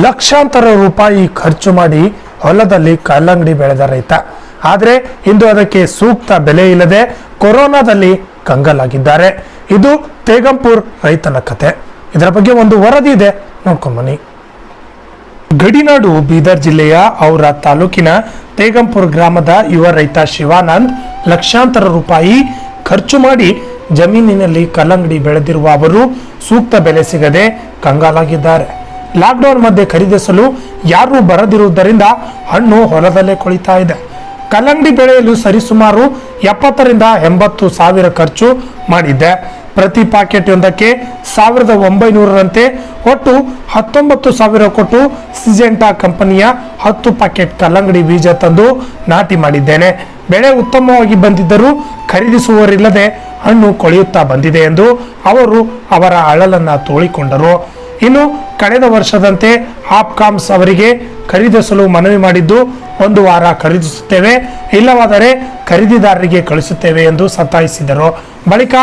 ಲಕ್ಷಾಂತರ ರೂಪಾಯಿ ಖರ್ಚು ಮಾಡಿ ಹೊಲದಲ್ಲಿ ಕಲ್ಲಂಗಡಿ ಬೆಳೆದ ರೈತ. ಆದರೆ ಇಂದು ಅದಕ್ಕೆ ಸೂಕ್ತ ಬೆಲೆ ಇಲ್ಲದೆ ಕೊರೋನಾದಲ್ಲಿ ಕಂಗಾಲಾಗಿದ್ದಾರೆ. ಇದು ತೇಗಂಪುರ್ ರೈತನ ಕತೆ. ಇದರ ಬಗ್ಗೆ ಒಂದು ವರದಿ ಇದೆ, ನೋಡ್ಕೊಂಬನ್ನಿ. ಗಡಿನಾಡು ಬೀದರ್ ಜಿಲ್ಲೆಯ ಔರ ತಾಲೂಕಿನ ತೇಗಂಪುರ್ ಗ್ರಾಮದ ಯುವ ರೈತ ಶಿವಾನಂದ್ ಲಕ್ಷಾಂತರ ರೂಪಾಯಿ ಖರ್ಚು ಮಾಡಿ ಜಮೀನಿನಲ್ಲಿ ಕಲ್ಲಂಗಡಿ ಬೆಳೆದಿರುವ ಅವರು ಸೂಕ್ತ ಬೆಲೆ ಸಿಗದೆ ಕಂಗಾಲಾಗಿದ್ದಾರೆ. ಲಾಕ್ಡೌನ್ ಮಧ್ಯೆ ಖರೀದಿಸಲು ಯಾರೂ ಬರದಿರುವುದರಿಂದ ಹಣ್ಣು ಹೊಲದಲ್ಲೇ ಕೊಳಿತಾ ಇದೆ. ಕಲ್ಲಂಗಡಿ ಬೆಳೆಯಲು ಸರಿಸುಮಾರು 70ರಿಂದ 80 ಸಾವಿರ ಖರ್ಚು ಮಾಡಿದ್ದೆ. ಪ್ರತಿ ಪಾಕೆಟ್ ಒಂದಕ್ಕೆ 1900ರಂತೆ ಒಟ್ಟು 19,000 ಕೊಟ್ಟು ಸಿಜೆಂಟಾ ಕಂಪನಿಯ 10 ಪ್ಯಾಕೆಟ್ ಕಲ್ಲಂಗಡಿ ಬೀಜ ತಂದು ನಾಟಿ ಮಾಡಿದ್ದೇನೆ. ಬೆಳೆ ಉತ್ತಮವಾಗಿ ಬಂದಿದ್ದರೂ ಖರೀದಿಸುವವರಿಲ್ಲದೆ ಹಣ್ಣು ಕೊಳೆಯುತ್ತಾ ಬಂದಿದೆ ಎಂದು ಅವರು ಅವರ ಅಳಲನ್ನ ತೋಳಿಕೊಂಡರು. ಇನ್ನು ಕಳೆದ ವರ್ಷದಂತೆ ಆಪ್ಕಾಮ್ಸ್ ಅವರಿಗೆ ಖರೀದಿಸಲು ಮನವಿ ಮಾಡಿದ್ದು, 1 ವಾರ ಖರೀದಿಸುತ್ತೇವೆ, ಇಲ್ಲವಾದರೆ ಖರೀದಿದಾರರಿಗೆ ಕಳಿಸುತ್ತೇವೆ ಎಂದು ಸತಾಯಿಸಿದರು. ಬಳಿಕ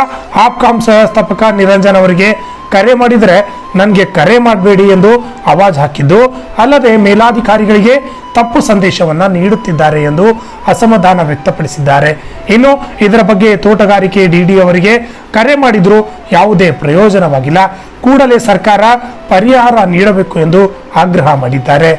ಆಪ್ಕಾಮ್ಸ್ ವ್ಯವಸ್ಥಾಪಕ ನಿರಂಜನ್ ಅವರಿಗೆ ಕರೆ ಮಾಡಿದರೆ ನನಗೆ ಕರೆ ಮಾಡಬೇಡಿ ಎಂದು ಆವಾಜ್ ಹಾಕಿದ್ದು, ಅಲ್ಲದೆ ಮೇಲಾಧಿಕಾರಿಗಳಿಗೆ ತಪ್ಪು ಸಂದೇಶವನ್ನ ನೀಡುತ್ತಿದ್ದಾರೆ ಎಂದು ಅಸಮಾಧಾನ ವ್ಯಕ್ತಪಡಿಸಿದ್ದಾರೆ. ಇನ್ನು ಇದರ ಬಗ್ಗೆ ತೋಟಗಾರಿಕೆ ಡಿಡಿ ಅವರಿಗೆ ಕರೆ ಮಾಡಿದ್ರೂ ಯಾವುದೇ ಪ್ರಯೋಜನವಾಗಿಲ್ಲ. ಕೂಡಲೇ ಸರ್ಕಾರ ಪರಿಹಾರ ನೀಡಬೇಕು ಎಂದು ಆಗ್ರಹ ಮಾಡಿದ್ದಾರೆ.